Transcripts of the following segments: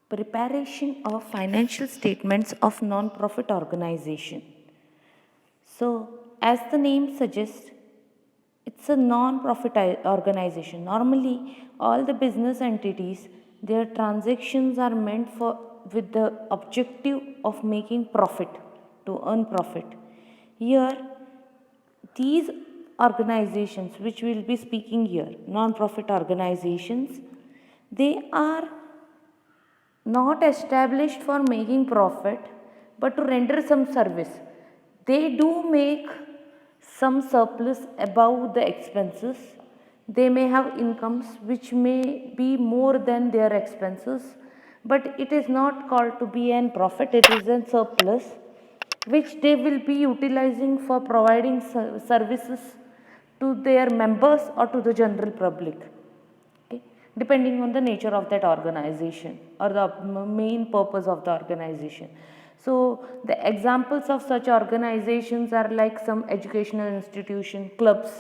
Preparation of financial statements of non-profit organization. So, as the name suggests, it's a non-profit organization. Normally, all the business entities, their transactions are meant for with the objective of making profit, to earn profit. Here, these organizations, which we will be speaking here, non-profit organizations, they are not established for making profit but to render some service. They do make some surplus above the expenses. They may have incomes which may be more than their expenses, but it is not called to be an profit, it is a surplus which they will be utilizing for providing services to their members or to the general public, okay, depending on the nature of that organization or the main purpose of the organization. So the examples of such organizations are like some educational institution, clubs,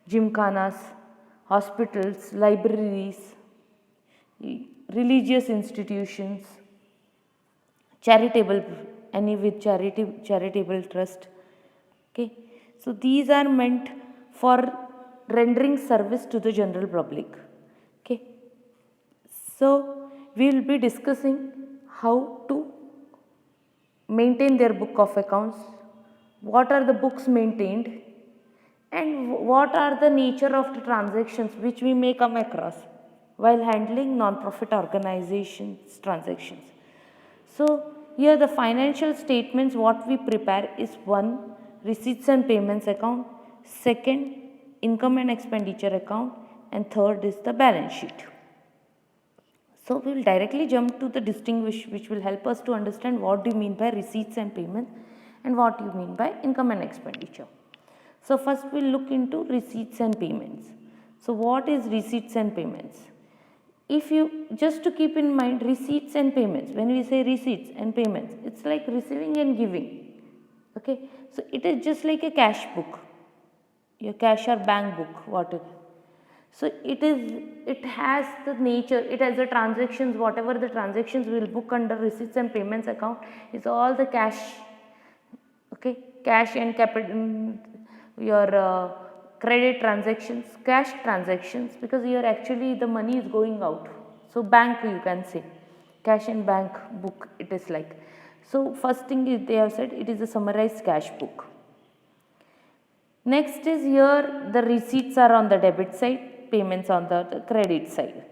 gymkhanas, hospitals, libraries, religious institutions, charitable, any with charitable trust, okay. So these are meant for rendering service to the general public, okay. So we will be discussing how to maintain their book of accounts, what are the books maintained, and what are the nature of the transactions which we may come across while handling non-profit organizations transactions. So here the financial statements what we prepare is one, receipts and payments account, second, income and expenditure account, and third is the balance sheet. So we will directly jump to the distinguish which will help us to understand what do you mean by receipts and payments and what you mean by income and expenditure. So first we will look into receipts and payments. So what is receipts and payments? If you just to keep in mind receipts and payments, when we say receipts and payments, it's like receiving and giving, okay. So it is just like a cash book, your cash or bank book, whatever. So it has the nature, it has the transactions, whatever the transactions we will book under receipts and payments account is all the cash, okay, cash and capital, your credit transactions, cash transactions, because here actually the money is going out. So bank you can say, cash and bank book it is like. So first thing is they have said it is a summarized cash book. Next is here the receipts are on the debit side, payments on the credit side.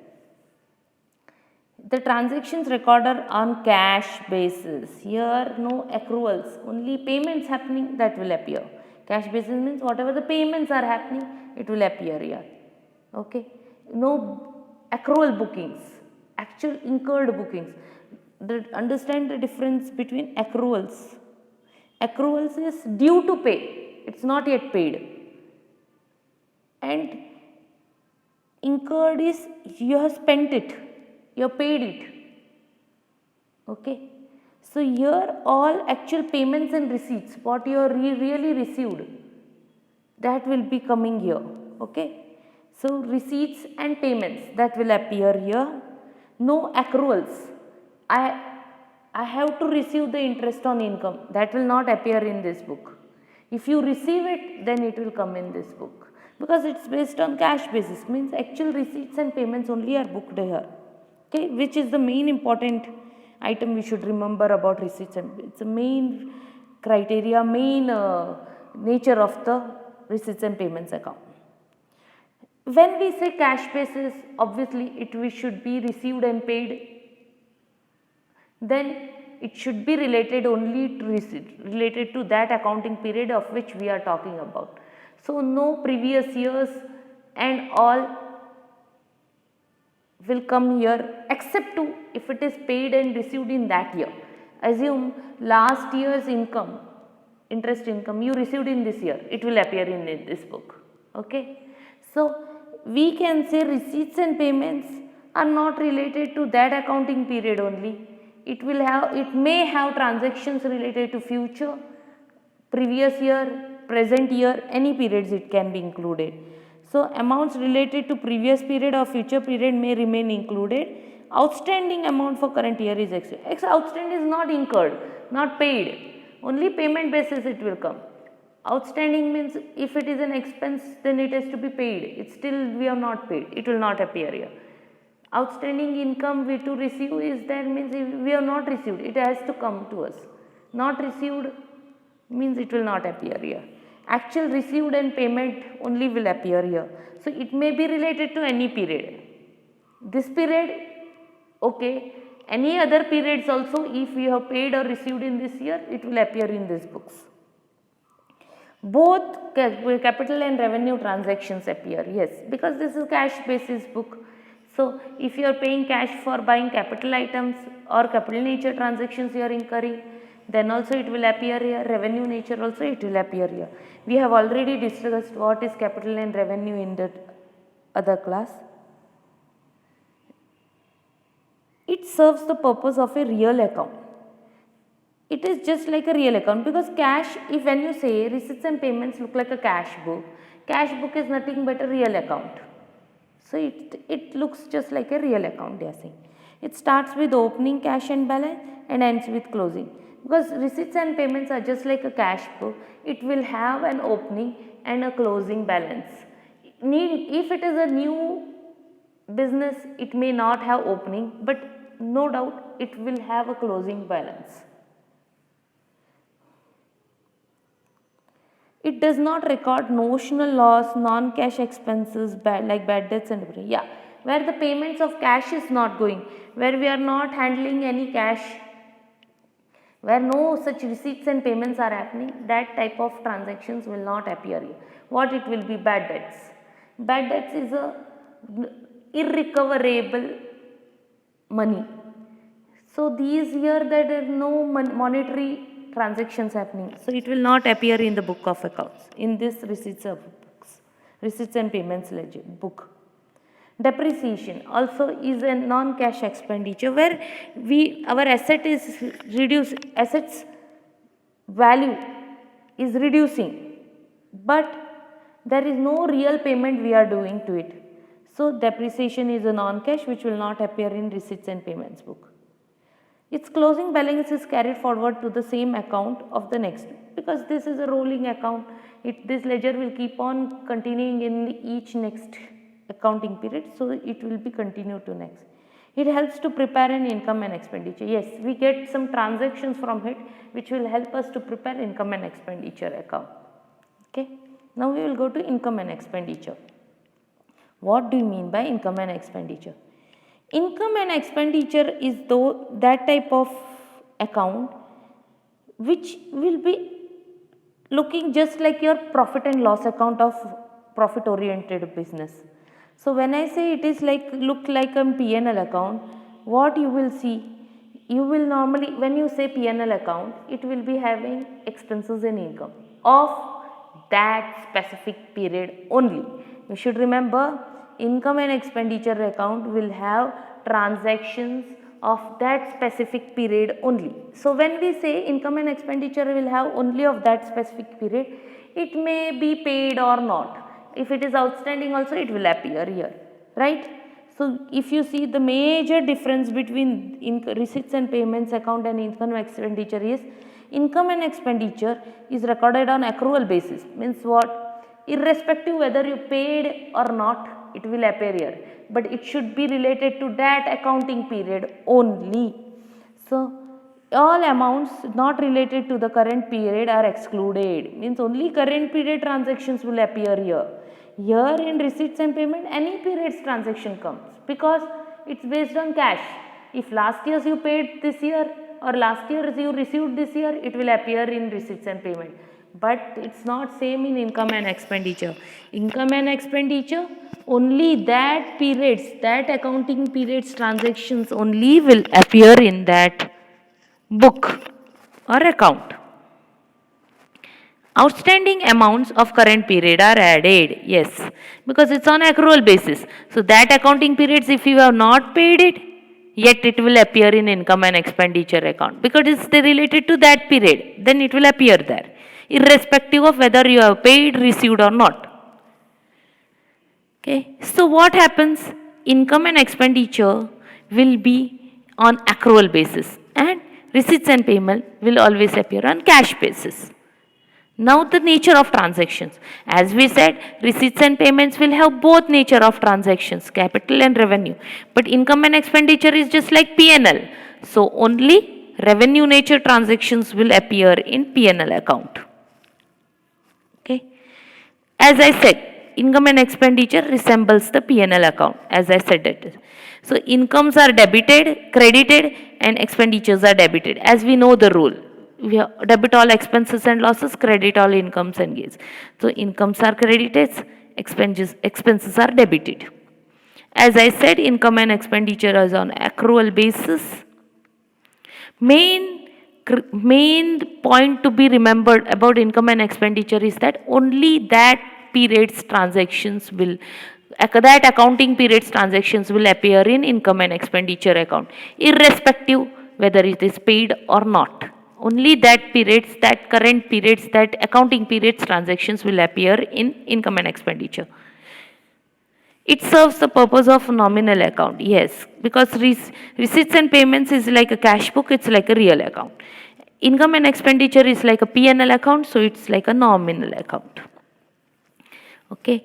The transactions recorded on cash basis. Here no accruals, only payments happening that will appear. Cash basis means whatever the payments are happening, it will appear here. Okay. No accrual bookings, actual incurred bookings. Understand the difference between accruals. Accruals is due to pay, it's not yet paid. And incurred is you have spent it, you have paid it, okay. So here all actual payments and receipts what you are really received, that will be coming here, okay. So receipts and payments that will appear here. No accruals, I have to receive the interest on income, that will not appear in this book. If you receive it, then it will come in this book, because it's based on cash basis, means actual receipts and payments only are booked here, okay, which is the main important item we should remember about receipts, and it's a main criteria, main nature of the receipts and payments account. When we say cash basis, obviously it should be received and paid, then it should be related only to receipt, related to that accounting period of which we are talking about. So no previous years and all will come here except to if it is paid and received in that year. Assume last year's income, interest income you received in this year, it will appear in this book, okay. So we can say receipts and payments are not related to that accounting period only. It may have transactions related to future, previous year, present year, any periods it can be included. So amounts related to previous period or future period may remain included, Outstanding amount for current year is outstanding is not incurred, not paid. Only payment basis it will come. Outstanding means if it is an expense, then it has to be paid. It's still we are not paid. It will not appear here. Outstanding income we to receive is there, means if we have not received, it has to come to us. Not received means it will not appear here. Actual received and payment only will appear here. So it may be related to any period. This period, okay, any other periods also, if we have paid or received in this year, it will appear in these books. Both capital and revenue transactions appear, yes, because this is cash basis book. So if you are paying cash for buying capital items or capital nature transactions you are incurring, then also it will appear here. Revenue nature also it will appear here. We have already discussed what is capital and revenue in the other class. It serves the purpose of a real account. It is just like a real account, because cash, if when you say receipts and payments look like a cash book is nothing but a real account. So it looks just like a real account, they are saying. It starts with opening cash and balance and ends with closing. Because receipts and payments are just like a cash book, it will have an opening and a closing balance. If it is a new business, it may not have opening, but no doubt it will have a closing balance. It does not record notional loss, non-cash expenses, like bad debts and everything. Yeah, where the payments of cash is not going, where we are not handling any cash, where no such receipts and payments are happening, that type of transactions will not appear here. What it will be? Bad debts. Bad debts is a irrecoverable money. So these here there are no monetary transactions happening. So it will not appear in the book of accounts, in this receipts and payments ledger book. Depreciation also is a non-cash expenditure, where our asset is reduced, assets value is reducing, but there is no real payment we are doing to it. So depreciation is a non-cash which will not appear in receipts and payments book. Its closing balance is carried forward to the same account of the next, because this is a rolling account. This ledger will keep on continuing in each next accounting period, so it will be continued to next. It helps to prepare an income and expenditure. Yes, we get some transactions from it which will help us to prepare income and expenditure account. Okay. Now we will go to income and expenditure. What do you mean by income and expenditure? Income and expenditure is that type of account which will be looking just like your profit and loss account of profit oriented business. So when I say it is look like a P&L account, what you will see, you will normally, when you say P&L account, it will be having expenses and income of that specific period only. You should remember, income and expenditure account will have transactions of that specific period only. So when we say income and expenditure will have only of that specific period, it may be paid or not. If it is outstanding also, it will appear here, right? So if you see, the major difference between receipts and payments account and income and expenditure is, income and expenditure is recorded on accrual basis. Means what? Irrespective whether you paid or not, it will appear here, but it should be related to that accounting period only. So all amounts not related to the current period are excluded. Means only current period transactions will appear here. Here in receipts and payment, any period's transaction comes, because it's based on cash. If last year's you paid this year or last year's you received this year, it will appear in receipts and payment. But it's not same in income and expenditure. Income and expenditure, only that periods, that accounting periods transactions only will appear in that book or account. Outstanding amounts of current period are added, yes, because it's on accrual basis. So that accounting periods, if you have not paid it, yet it will appear in income and expenditure account, because it's related to that period, then it will appear there, irrespective of whether you have paid, received or not. Okay, so what happens? Income and expenditure will be on accrual basis and receipts and payment will always appear on cash basis. Now the nature of transactions. As we said, receipts and payments will have both nature of transactions, capital and revenue. But income and expenditure is just like P&L. So only revenue nature transactions will appear in P&L account. Okay. As I said, income and expenditure resembles the P&L account, as I said it. So incomes are debited, credited, and expenditures are debited, as we know the rule. We debit all expenses and losses, credit all incomes and gains. So incomes are credited, expenses are debited. As I said, income and expenditure is on accrual basis. Main point to be remembered about income and expenditure is that only that accounting periods transactions will appear in income and expenditure account, irrespective whether it is paid or not. Only that current periods, that accounting periods transactions will appear in income and expenditure. It serves the purpose of nominal account, yes, because receipts and payments is like a cash book, it's like a real account. Income and expenditure is like a P&L account, so it's like a nominal account. Okay.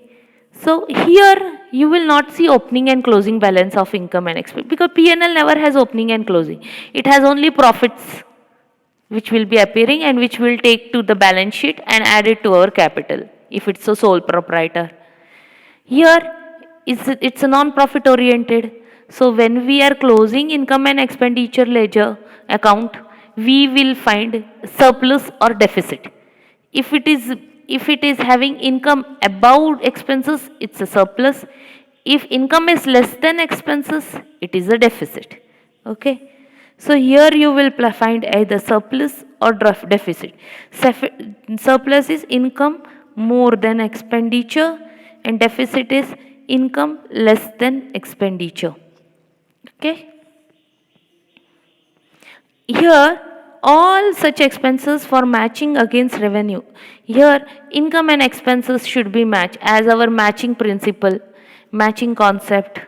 So here you will not see opening and closing balance of income and expense, because P&L never has opening and closing. It has only profits which will be appearing and which will take to the balance sheet and add it to our capital if it's a sole proprietor. Here it's a non-profit oriented. So when we are closing income and expenditure ledger account, we will find surplus or deficit. If it is having income above expenses, it's a surplus. If income is less than expenses, it is a deficit. Okay. So here you will find either surplus or deficit. Surplus is income more than expenditure and deficit is income less than expenditure. Okay. Here all such expenses for matching against revenue. Here income and expenses should be matched as our matching principle, matching concept.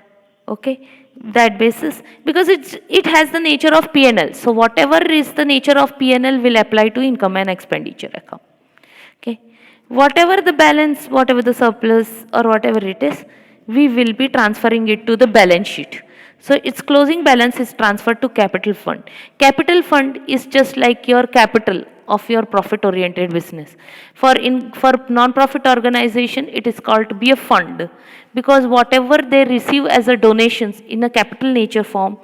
Okay. That basis, because it has the nature of P&L. So whatever is the nature of P&L will apply to income and expenditure account. Okay. Whatever the balance, whatever the surplus or whatever it is, we will be transferring it to the balance sheet. So its closing balance is transferred to capital fund. Capital fund is just like your capital of your profit oriented business. For non-profit organization, it is called to be a fund, because whatever they receive as a donations in a capital nature form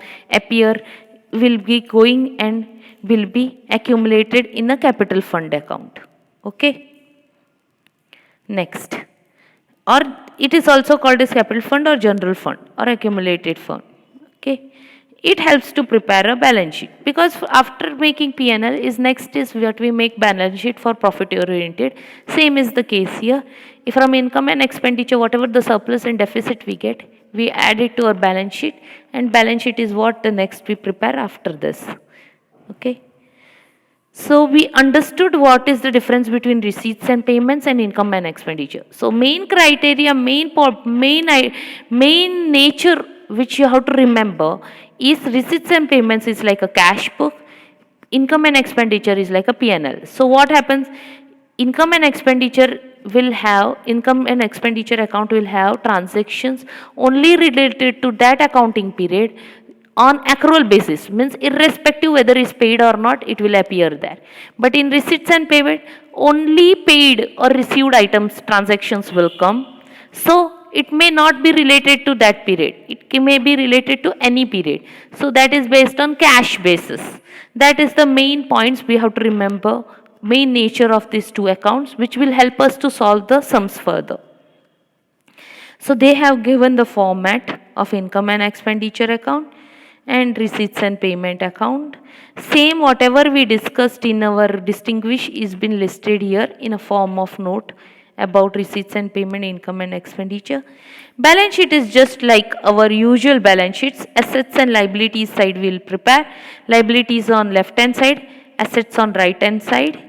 will be going and will be accumulated in a capital fund account. Okay. Next. Or it is also called as capital fund or general fund or accumulated fund. Okay. It helps to prepare a balance sheet, because after making P&L is next is what we make balance sheet for profit oriented. Same is the case here. If from income and expenditure, whatever the surplus and deficit we get, we add it to our balance sheet, and balance sheet is what the next we prepare after this. Okay. So we understood what is the difference between receipts and payments and income and expenditure. So main criteria, main nature which you have to remember is receipts and payments is like a cash book, income and expenditure is like a P&L. So what happens? Income and expenditure account will have transactions only related to that accounting period on accrual basis, means irrespective whether it's paid or not, it will appear there. But in receipts and payment, only paid or received items transactions will come. So it may not be related to that period. It may be related to any period. So that is based on cash basis. That is the main points we have to remember, main nature of these two accounts, which will help us to solve the sums further. So they have given the format of income and expenditure account and receipts and payment account. Same whatever we discussed in our distinguish is been listed here in a form of note about receipts and payment, income and expenditure. Balance sheet is just like our usual balance sheets. Assets and liabilities side we will prepare. Liabilities on left hand side, assets on right hand side.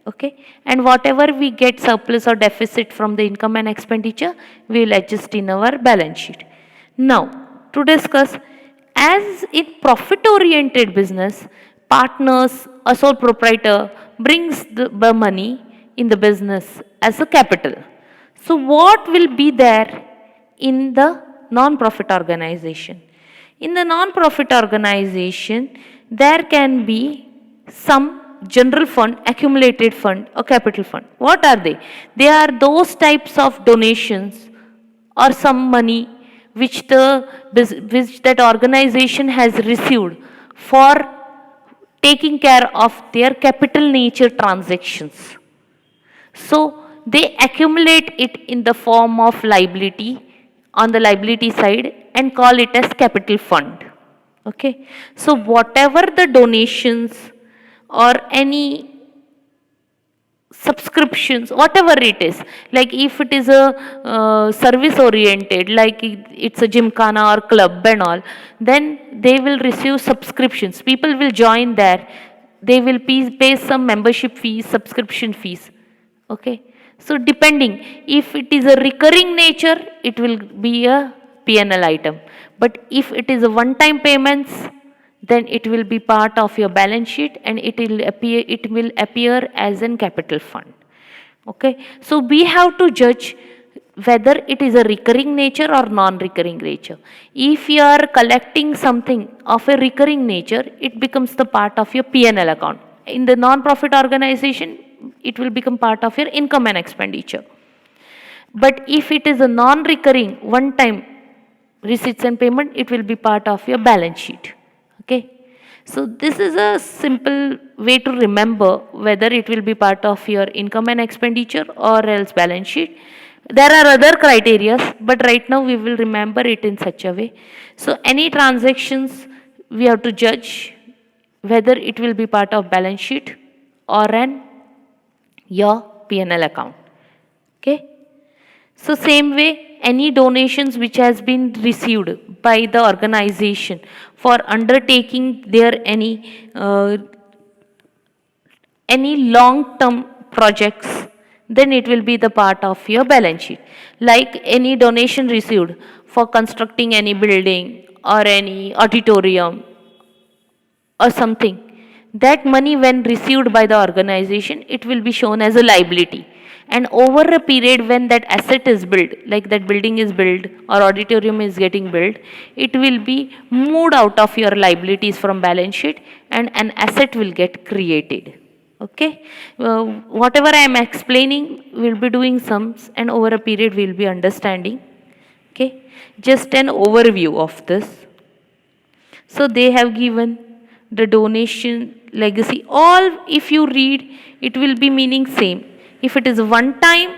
Okay. And whatever we get surplus or deficit from the income and expenditure, we will adjust in our balance sheet. Now, to discuss, As in profit oriented business, partners, a sole proprietor brings the money in the business as a capital. So what will be there in the non-profit organization? In the non-profit organization, there can be some general fund, accumulated fund, or capital fund. What are they? They are those types of donations or some money which which that organization has received for taking care of their capital nature transactions. So they accumulate it in the form of liability on the liability side and call it as capital fund. Okay, so whatever the donations or any subscriptions, whatever it is, like if it is a service oriented, like it's a gymkhana or club and all, then they will receive subscriptions, people will join there, they will pay some membership fees, subscription fees. Okay, so depending, if it is a recurring nature, it will be a P&L item, but if it is a one time payments, then it will be part of your balance sheet and it will appear as an capital fund. Okay, so we have to judge whether it is a recurring nature or non-recurring nature. If you are collecting something of a recurring nature, it becomes the part of your P&L account. In the non-profit organization, it will become part of your income and expenditure. But if it is a non-recurring one time receipts and payment, it will be part of your balance sheet. Okay, so this is a simple way to remember whether it will be part of your income and expenditure or else balance sheet. There are other criteria, but right now we will remember it in such a way. So any transactions we have to judge whether it will be part of balance sheet or an your P&L account. Okay, so same way, any donations which has been received by the organization for undertaking their any long term projects, then it will be the part of your balance sheet. Like any donation received for constructing any building or any auditorium or something, that money when received by the organization, it will be shown as a liability, and over a period when that asset is built, like that building is built or auditorium is getting built, it will be moved out of your liabilities from balance sheet and an asset will get created. Okay, whatever I am explaining, we'll be doing sums and over a period we'll be understanding. Okay, just an overview of this. So they have given the donation, legacy, all if you read, it will be meaning same. If it is one time,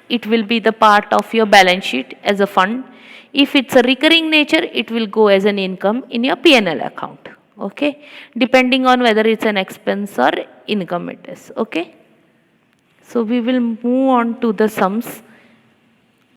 it will be the part of your balance sheet as a fund. If it's a recurring nature, it will go as an income in your P&L account. Okay, depending on whether it's an expense or income it is. Okay, so we will move on to the sums.